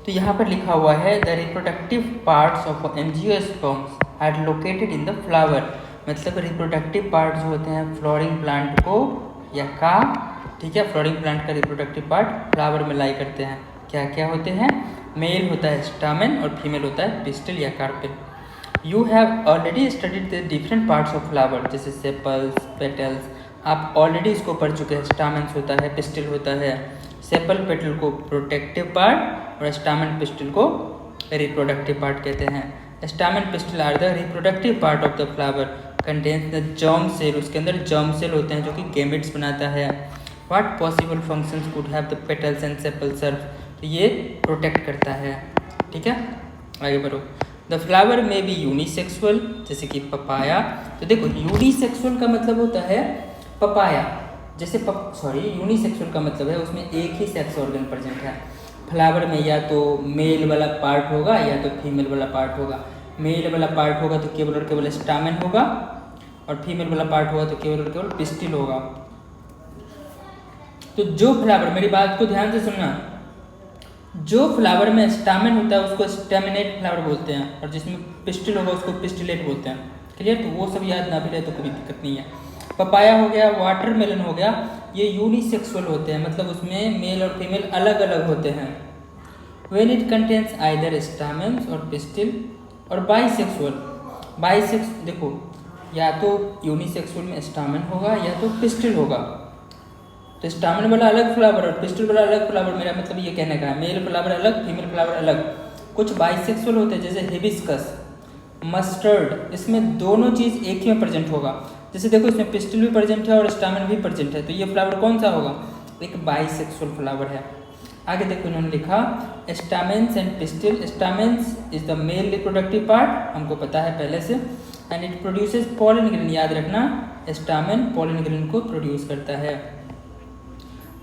तो यहाँ पर लिखा हुआ है the reproductive parts of angiosperms are located in the flower, मतलब रिप्रोडक्टिव पार्ट जो होते हैं फ्लोरिंग प्लांट को या का, ठीक है, फ्लोरिंग प्लांट का रिप्रोडक्टिव पार्ट फ्लावर में लाई करते हैं। क्या क्या होते हैं? मेल होता है स्टामेन और फीमेल होता है पिस्टिल या carpel. You have already studied the different parts of flower, जैसे सेपल्स, पेटल्स, आप ऑलरेडी इसको पढ़ चुके हैं। स्टामेंस होता है, पिस्टिल होता है। सेपल पेटल को प्रोटेक्टिव पार्ट और स्टामेन पिस्टिल को रिप्रोडक्टिव पार्ट कहते हैं। Stamen pistil are the reproductive part of the flower contains the germ cell, उसके अंदर जर्म सेल होते हैं जो कि गेमेट्स बनाता है। What possible functions could have the petals and sepal serve, तो ये प्रोटेक्ट करता है। ठीक है, आगे बढ़ो। द फ्लावर में बी यूनिसेक्सुअल, जैसे कि पपाया। तो देखो यूनिसेक्सुअल का मतलब होता है पपाया, जैसे यूनिसेक्सुअल का मतलब है उसमें एक ही सेक्स ऑर्गन प्रेजेंट है। फ्लावर में या तो मेल वाला पार्ट होगा या तो फीमेल वाला पार्ट होगा। मेल वाला पार्ट होगा तो केवल और केवल स्टामेन होगा, और फीमेल वाला पार्ट होगा तो केवल और केवल पिस्टिल होगा। तो जो फ्लावर, मेरी बात को ध्यान से सुनना, जो फ्लावर में स्टामेन होता है उसको स्टेमिनेट फ्लावर बोलते हैं, और जिसमें पिस्टिल होगा उसको पिस्टिलेट बोलते हैं। क्लियर? तो वो सब याद ना भी रहे तो कोई दिक्कत नहीं है। पपाया हो गया, वाटरमेलन हो गया, ये यूनिसेक्सुअल होते हैं, मतलब उसमें मेल और फीमेल अलग अलग होते हैं। व्हेन इट कंटेन्स आइदर स्टामेन्स और पिस्टिल, और बाइसेक्सुअल, देखो या तो यूनिसेक्सुअल में स्टामेन होगा या तो पिस्टिल होगा। तो स्टामेन वाला अलग फ्लावर और पिस्टिल वाला अलग फ्लावर, मेरा मतलब ये कहने का है मेल फ्लावर अलग, फीमेल फ्लावर अलग। कुछ बाइसेक्सुअल होते हैं जैसे हिबिस्कस, मस्टर्ड, इसमें दोनों चीज़ एक ही में प्रेजेंट होगा। जैसे देखो इसमें पिस्टिल भी प्रेजेंट है और स्टामेन भी प्रेजेंट है, तो ये फ्लावर कौन सा होगा? एक बाइसेक्सुअल फ्लावर है। आगे देखो इन्होंने लिखा stamens and pistil. Stamens is the male reproductive part, हमको पता है पहले से, and it produces pollen grain. याद रखना स्टामेन पॉलन ग्रेन को प्रोड्यूस करता है।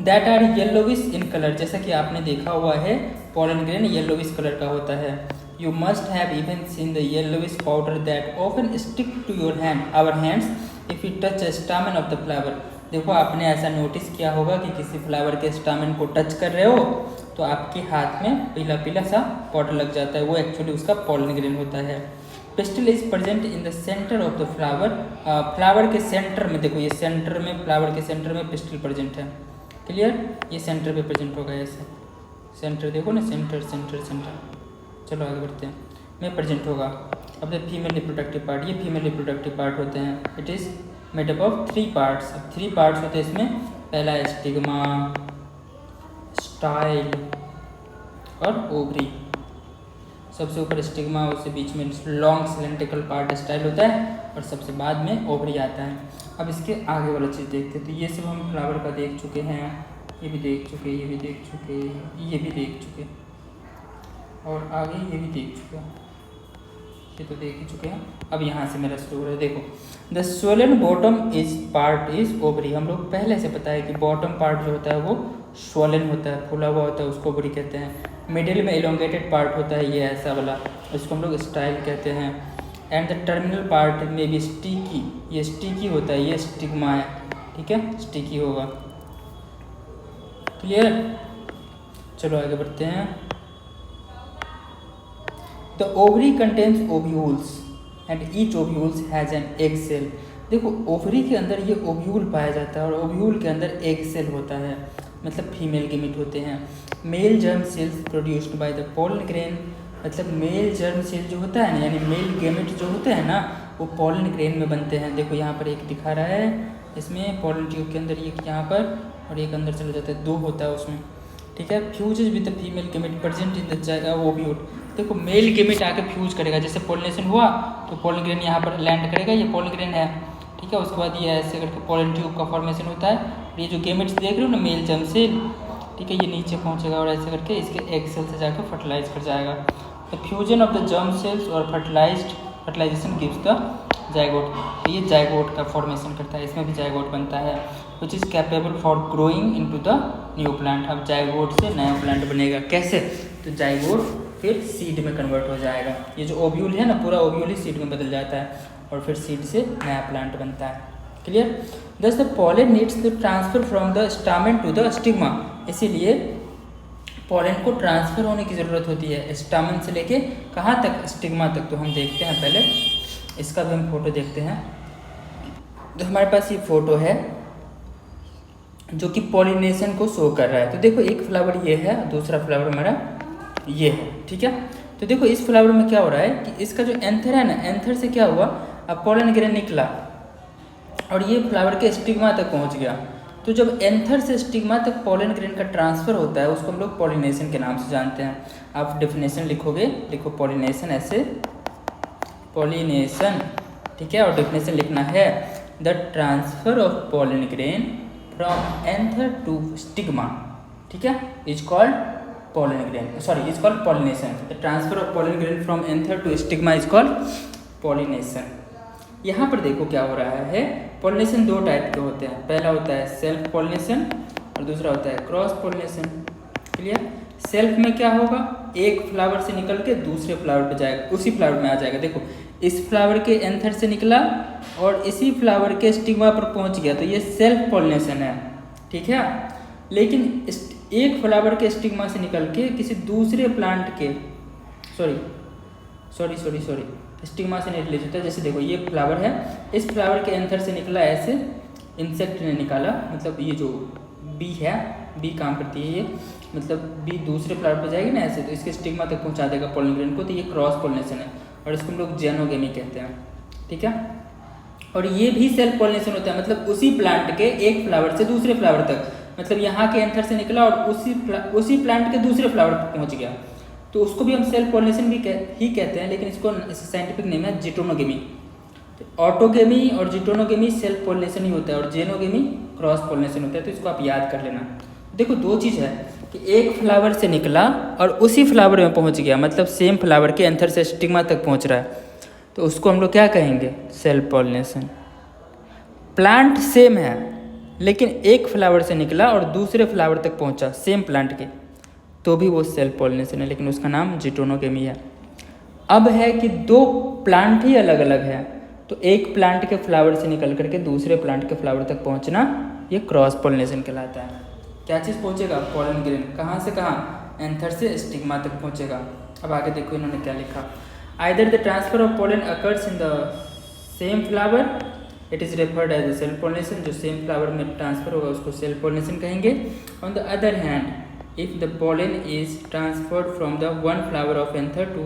That are yellowish in colour, जैसा कि आपने देखा हुआ है पॉलन ग्रेन येलोविश कलर का होता है। You must have even seen the yellowish powder that often stick to our hands if we touch a stamen of the flower। देखो आपने ऐसा नोटिस किया होगा कि किसी फ्लावर के स्टामेन को टच कर रहे हो तो आपके हाथ में पीला पीला सा पाउडर लग जाता है, वो एक्चुअली उसका पॉलन ग्रेन होता है। Pistil is present in the centre of the flower, flower के सेंटर में, देखो ये सेंटर में, फ्लावर के सेंटर में पिस्टिल प्रेजेंट है। क्लियर? ये सेंटर पे प्रेजेंट होगा, ऐसे सेंटर देखो ना, सेंटर सेंटर सेंटर। चलो आगे बढ़ते हैं। में प्रेजेंट होगा। अब द फीमेल रिप्रोडक्टिव पार्ट, ये फीमेल रिप्रोडक्टिव पार्ट होते हैं। It is made up of 3 parts. अब 3 पार्ट्स होते हैं इसमें। पहला है स्टिग्मा, स्टाइल और ओवरी। सबसे ऊपर स्टिग्मा, उससे बीच में लॉन्ग सिलेंड्रिकल पार्ट स्टाइल होता है, और सबसे बाद में ओवरी आता है। अब इसके आगे वाला चीज़ देखते हैं। तो ये सब हम फ्लावर का देख चुके हैं, ये भी देख चुके, ये भी देख चुके, ये भी देख चुके, और आगे ये भी देख चुके हैं, ये तो देख ही चुके हैं। अब यहाँ से मेरा शुरू है। देखो the swollen bottom is part is ovary. हम लोग पहले से पता है कि बॉटम पार्ट जो होता है वो स्वोलन होता है, फूला हुआ होता है, उसको ओवरी कहते हैं। मिडिल में एलोंगेटेड पार्ट होता है, ये ऐसा वाला, उसको हम लोग स्टाइल कहते हैं। एंड द टर्मिनल पार्ट में भी स्टिकी, ये स्टिकी होता है, ये स्टिग्मा है। ठीक है, स्टिकी होगा। क्लियर? चलो आगे बढ़ते हैं। The ovary contains ovules and each ovule has an egg cell। देखो ओवरी के अंदर ये ओव्यूल पाया जाता है, और ओव्यूल के अंदर एग सेल होता है, मतलब फीमेल गेमिट होते हैं। Male germ cells produced by the pollen grain, मतलब मेल जर्म सेल जो होता है ना, यानी मेल गेमिट जो होते हैं ना, वो पॉलन ग्रेन में बनते हैं। देखो यहाँ पर एक दिखा रहा है, इसमें पॉलन ट्यूब के अंदर एक यहाँ पर और एक अंदर चला जाता है, 2 होता है उसमें। ठीक है, fuses with the female gamete present in the ovule. देखो मेल गेमिट आके फ्यूज करेगा, जैसे पोलिनेशन हुआ तो पोलन ग्रेन यहाँ पर लैंड करेगा, ये पोलन ग्रेन है। ठीक है, उसके बाद ये ऐसे करके पोलन ट्यूब का फॉर्मेशन होता है। ये जो गेमिट्स देख रहे हो ना, मेल जर्म सेल, ठीक है, ये नीचे पहुँचेगा और ऐसे करके इसके एग सेल से जाकर फर्टिलाइज कर जाएगा। The fusion of the germ cells और फर्टिलाइजेशन गिव्स द जाइगोट। तो ये जाइगोट का फॉर्मेशन करता है, इसमें भी जाइगोट बनता है, which is capable for growing into the new plant. अब जाइगोट से नया प्लांट बनेगा, कैसे? तो जाइगोट फिर सीड में कन्वर्ट हो जाएगा। ये जो ओव्यूल है ना, पूरा ओव्यूल ही सीड में बदल जाता है, और फिर सीड से नया प्लांट बनता है। Clear? Thus the pollen needs the transfer from the stamen to the stigma. इसीलिए पोलन को ट्रांसफ़र होने की ज़रूरत होती है स्टामेन से लेके कहाँ तक, स्टिग्मा तक। तो हम देखते हैं पहले इसका भी हम फोटो देखते हैं। तो हमारे पास ये फ़ोटो है जो कि पॉलिनेशन को शो कर रहा है। तो देखो एक फ्लावर ये है, दूसरा फ्लावर हमारा ये है, ठीक है। तो देखो इस फ्लावर में क्या हो रहा है कि इसका जो एंथर है ना, एंथर से क्या हुआ, अब पोलन ग्रेन निकला और ये फ्लावर के स्टिग्मा तक पहुंच गया। तो जब एंथर से स्टिग्मा तक पोलन ग्रेन का ट्रांसफ़र होता है उसको हम लोग पॉलिनेशन के नाम से जानते हैं। आप डेफिनेशन लिखोगे, लिखो पॉलिनेशन ऐसे, पॉलिनेशन, ठीक है। और डेफिनेशन लिखना है the transfer of pollen grain from anther to stigma, ठीक है, is called pollen grain, sorry, is called pollination. The transfer of pollen grain from anther to stigma is called pollination. यहाँ पर देखो क्या हो रहा है, पॉलिनेशन दो टाइप के होते हैं। पहला होता है सेल्फ पॉलिनेशन और दूसरा होता है क्रॉस पॉलिनेशन। क्लियर? सेल्फ में क्या होगा, एक फ्लावर से निकल के दूसरे फ्लावर पे जाएगा, उसी फ्लावर में आ जाएगा। देखो इस फ्लावर के एंथर से निकला और इसी फ्लावर के स्टिग्मा पर पहुँच गया, तो ये सेल्फ पॉलिनेशन है, ठीक है। लेकिन एक फ्लावर के स्टिग्मा से निकल के किसी दूसरे प्लांट के सॉरी स्टिग्मा से नहीं ले जाता। जैसे देखो ये फ्लावर है, इस फ्लावर के एंथर से निकला ऐसे, इंसेक्ट ने निकाला, मतलब ये जो बी है, बी काम करती है ये, मतलब बी दूसरे फ्लावर पर जाएगी ना ऐसे, तो इसके स्टिग्मा तक पहुंचा देगा पोलन ग्रेन को। तो ये क्रॉस पोलिनेशन है और इसको हम लोग जेनोगेमी कहते हैं, ठीक है। और ये भी सेल्फ पोलिनेशन होता है, मतलब उसी प्लांट के एक फ्लावर से दूसरे फ्लावर तक, मतलब यहाँ के एंथर से निकला और उसी प्लांट के दूसरे फ्लावर पर पहुँच गया, तो उसको भी हम सेल्फ पॉलिनेशन भी ही कहते हैं, लेकिन इसको साइंटिफिक नेम है जिटोनोगेमी। तो ऑटोगेमी और जिटोनोगेमी सेल्फ पॉलिनेशन ही होता है और जेनोगेमी क्रॉस पॉलिनेशन होता है। तो इसको आप याद कर लेना। देखो दो चीज़ है कि एक फ्लावर से निकला और उसी फ्लावर में पहुँच गया, मतलब सेम फ्लावर के एंथर से स्टिग्मा तक पहुँच रहा है, तो उसको हम लोग क्या कहेंगे, सेल्फ पॉलिनेशन। प्लांट सेम है लेकिन एक फ्लावर से निकला और दूसरे फ्लावर तक पहुंचा सेम प्लांट के, तो भी वो सेल्फ पॉलिनेशन है, लेकिन उसका नाम जिटोनोगेमी है। अब है कि दो प्लांट ही अलग अलग है, तो एक प्लांट के फ्लावर से निकल करके दूसरे प्लांट के फ्लावर तक पहुंचना, ये क्रॉस पॉलिनेशन कहलाता है। क्या चीज़ पहुंचेगा, पोलन ग्रेन, कहाँ से कहाँ, एंथर से स्टिग्मा तक पहुंचेगा। अब आगे देखो इन्होंने क्या लिखा, either the transfer of pollen occurs in the same flower, it is referred as a self pollination. जो सेम फ्लावर में ट्रांसफर होगा उसको सेल्फ पॉलिनेशन कहेंगे। On the other hand if the pollen is transferred from the one flower of anther to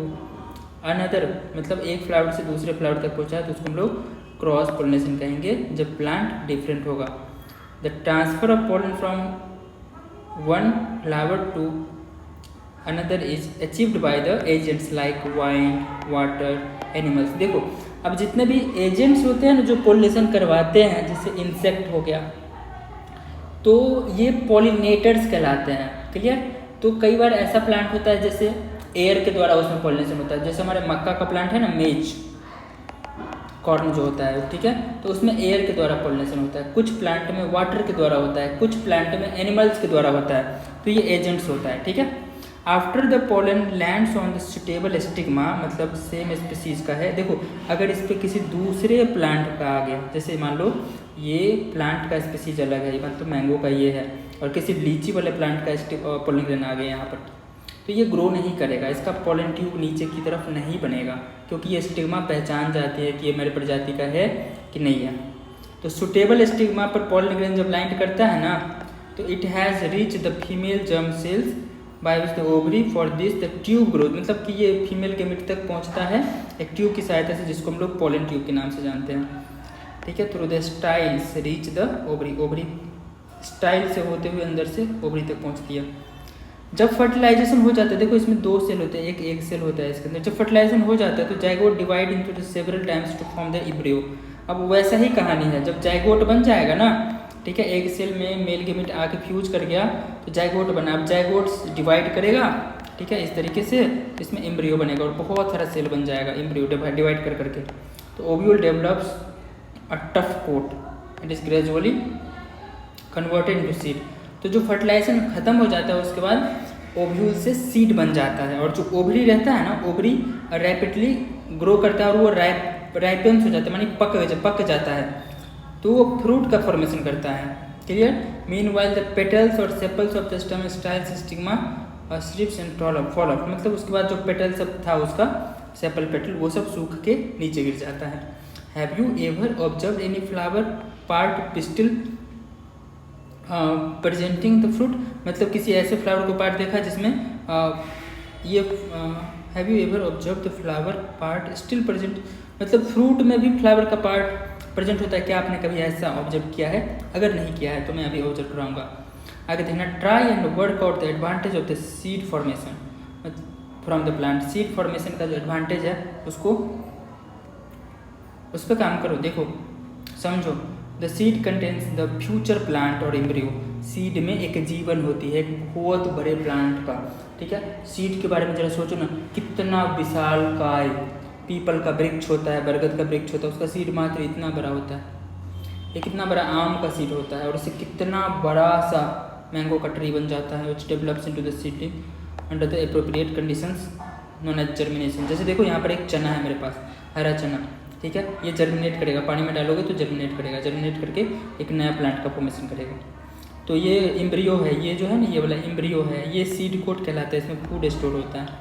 another, मतलब एक flower से दूसरे flower तक पहुंचा है तो उसको हम लोग क्रॉस पॉलिनेशन कहेंगे जब प्लांट डिफरेंट होगा। The transfer of pollen from one flower to another is achieved by the agents like wind, water, animals. देखो अब जितने भी एजेंट्स होते हैं ना जो पोलिनेशन करवाते हैं, जैसे इंसेक्ट हो गया, तो ये पॉलिनेटर्स कहलाते हैं। क्लियर? तो कई बार ऐसा प्लांट होता है जैसे एयर के द्वारा उसमें पॉलिनेशन होता है, जैसे हमारे मक्का का प्लांट है ना, मेज कॉर्न जो होता है, ठीक है, तो उसमें एयर के द्वारा पॉलिनेशन होता है। कुछ प्लांट में वाटर के द्वारा होता है, कुछ प्लांट में एनिमल्स के द्वारा होता है, तो ये एजेंट्स होता है, ठीक है। After the pollen lands on the suitable stigma, मतलब सेम स्पीसीज का है। देखो अगर इस पर किसी दूसरे प्लांट का आ गया, जैसे मान लो ये प्लांट का स्पीसीज अलग है, मान तो मैंगो का ये है, और किसी लीची वाले प्लांट का पोलन ग्रेन आ गया यहाँ पर, तो ये ग्रो नहीं करेगा, इसका पोलन ट्यूब नीचे की तरफ नहीं बनेगा, क्योंकि ये स्टिग्मा पहचान जाती है कि ये मेरे प्रजाति का है कि नहीं है। तो सुटेबल स्टिग्मा पर पोलन ग्रेन जब लैंड करता है ना, तो it has reach the female germ cells by which the ovary for this the tube growth, मतलब कि ये फीमेल गेमेट तक पहुंचता है एक ट्यूब की सहायता से, जिसको हम लोग पोलन ट्यूब के नाम से जानते हैं, ठीक है। Through the styles reach the ovary, ovary style से होते हुए अंदर से ओवरी तक पहुंचती है। जब फर्टिलाइजेशन हो जाता है, देखो इसमें दो सेल होते हैं, एक एग सेल होता है इसके अंदर, जब फर्टिलाइजेशन हो जाता है तो zygote divide into the several times to form the embryo. अब वैसा ही कहानी है, जब जाइगोट बन जाएगा ना, ठीक है, एक सेल में मेल गेमेट आके फ्यूज कर गया तो जाइगोट बना, अब जाइगोट डिवाइड करेगा, ठीक है, इस तरीके से इसमें एम्ब्रियो बनेगा और बहुत सारा सेल बन जाएगा एम्ब्रियो डिवाइड कर करके। तो ovule develops a tough coat, it is gradually converted into seed. तो जो फर्टिलाइजेशन खत्म हो जाता है उसके बाद ओव्यूल से सीड बन जाता है, और जो ओवरी रहता है ना, ओवरी रैपिडली ग्रो करता है और वो राइपेंस हो जाता है, मानी पक जाता है, तो वो फ्रूट का फॉर्मेशन करता है। क्लियर? मीनवाइल द पेटल्स और sepals of the stem styles stigma strips and fall of, मतलब उसके बाद जो पेटल सब था उसका सेपल पेटल वो सब सूख के नीचे गिर जाता है। Have you ever observe any flower part pistil presenting the fruit, मतलब किसी ऐसे फ्लावर को पार्ट देखा जिसमें ये have you ever observe the flower part still present, मतलब फ्रूट में भी फ्लावर का पार्ट प्रेजेंट होता है। क्या आपने कभी ऐसा ऑब्जर्व किया है? अगर नहीं किया है तो मैं अभी ऑब्जर्व कराऊंगा। आगे देखना, try and work out the advantage of the seed formation from the plant. Seed formation का जो एडवांटेज है उसको उस पर काम करो, देखो समझो। The seed contains the future plant और एम्ब्रियो, सीड में एक जीवन होती है एक बहुत बड़े प्लांट का, ठीक है। सीड के बारे में जरा सोचो ना, कितना विशाल काय पीपल का वृक्ष होता है, बरगद का वृक्ष होता है, उसका सीड मात्र इतना बड़ा होता है। ये कितना बड़ा आम का सीड होता है और उससे कितना बड़ा सा मैंगो का ट्री बन जाता है, which develops into the seed under the appropriate conditions known as germination. जैसे देखो यहाँ पर एक चना है मेरे पास, हरा चना, ठीक है। ये जर्मिनेट करेगा, पानी में डालोगे तो जर्मिनेट करेगा, जर्मिनेट करके एक नया प्लांट का फॉर्मेशन करेगा। तो ये एम्ब्रियो है, ये जो है ना ये वाला एम्ब्रियो है, ये सीड कोट कहलाता है, इसमें फूड स्टोर होता है।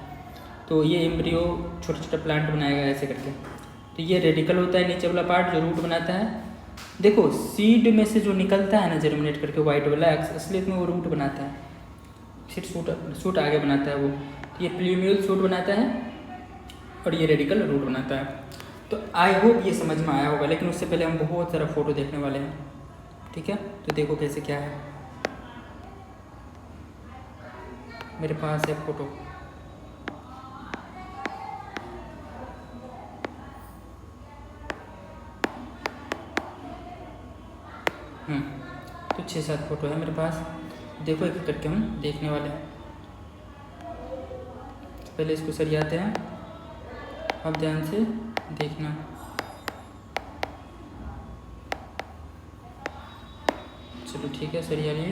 तो ये एम्ब्रियो छोटा छोटा प्लांट बनाएगा ऐसे करके। तो ये रेडिकल होता है नीचे वाला पार्ट जो रूट बनाता है। देखो सीड में से जो निकलता है ना जर्मिनेट करके वाइट वाला, असलियत में वो रूट बनाता है, फिर सूट आगे बनाता है वो। ये प्लूम्यूल सूट बनाता है और ये रेडिकल रूट बनाता है। तो आई होप ये समझ में आया होगा, लेकिन उससे पहले हम बहुत सारा फोटो देखने वाले हैं, ठीक है। तो देखो कैसे क्या है, मेरे पास है फोटो। तो 6-7 फोटो है मेरे पास, देखो एक एक करके हम देखने वाले हैं। तो पहले इसको सरियाते हैं, अब ध्यान से देखना। चलो ठीक है, सरिया लिए।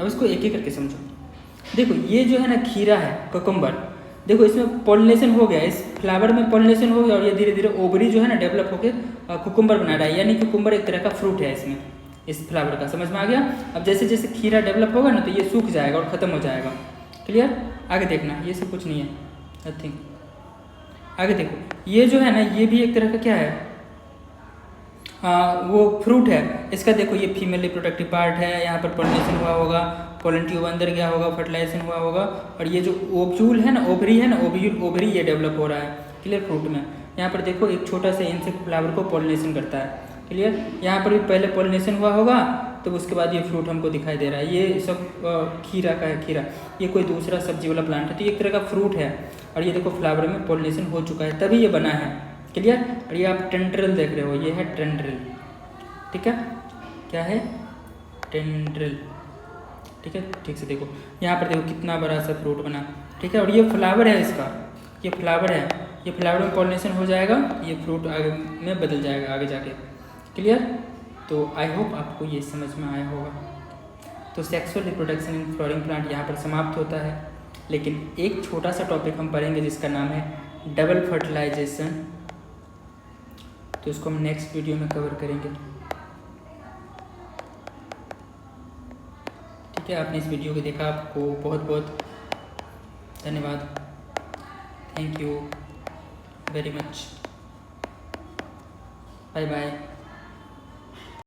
अब इसको एक एक करके समझो। देखो ये जो है ना खीरा है, कुकुम्बर, देखो इसमें पॉलिनेशन हो गया, इस फ्लावर में पॉलिनेशन हो गया और ये धीरे धीरे ओवरी जो है ना डेवलप होकर कुकुम्बर बना रहा है, यानी कुकुम्बर एक तरह का फ्रूट है इसमें, इस फ्लावर का। समझ में आ गया? अब जैसे जैसे खीरा डेवलप होगा ना तो ये सूख जाएगा और ख़त्म हो जाएगा। क्लियर? आगे देखना, ये सब कुछ नहीं है आई थिंक। आगे देखो ये जो है ना ये भी एक तरह का क्या है, वो फ्रूट है। इसका देखो ये फीमेल रिप्रोडक्टिव पार्ट है, यहाँ पर पॉलिनेशन हुआ होगा, पोलन ट्यूब अंदर गया होगा, फर्टिलाइजेशन हुआ होगा, और ये जो ओव्यूल है ना, ओवरी है ना, ओवरी ये डेवलप हो रहा है। क्लियर? फ्रूट में यहाँ पर देखो एक छोटा सा इंसेक्ट फ्लावर को पॉलिनेशन करता है। क्लियर? यहाँ पर भी पहले पॉलिनेशन हुआ होगा तो उसके बाद ये फ्रूट हमको दिखाई दे रहा है। ये सब खीरा का है, खीरा ये कोई दूसरा सब्जी वाला प्लांट है, तो ये एक तरह का फ्रूट है। और ये देखो फ्लावर में पॉलिनेशन हो चुका है तभी ये बना है। क्लियर? और ये आप टेंड्रिल देख रहे हो, ये है टेंड्रिल, ठीक है। क्या है? टेंड्रिल, ठीक है। ठीक से देखो, यहाँ पर देखो कितना बड़ा सा फ्रूट बना, ठीक है। और ये फ्लावर है इसका, ये फ्लावर है, ये फ्लावर में पॉलिनेशन हो जाएगा, ये फ्रूट आगे में बदल जाएगा आगे जाके। क्लियर? तो आई होप आपको ये समझ में आया होगा। तो sexual reproduction in flowering plant यहाँ पर समाप्त होता है, लेकिन एक छोटा सा टॉपिक हम पढ़ेंगे जिसका नाम है डबल फर्टिलाइजेशन। तो इसको हम नेक्स्ट वीडियो में कवर करेंगे, ठीक है। आपने इस वीडियो को देखा, आपको बहुत बहुत धन्यवाद। Thank you very much, bye bye.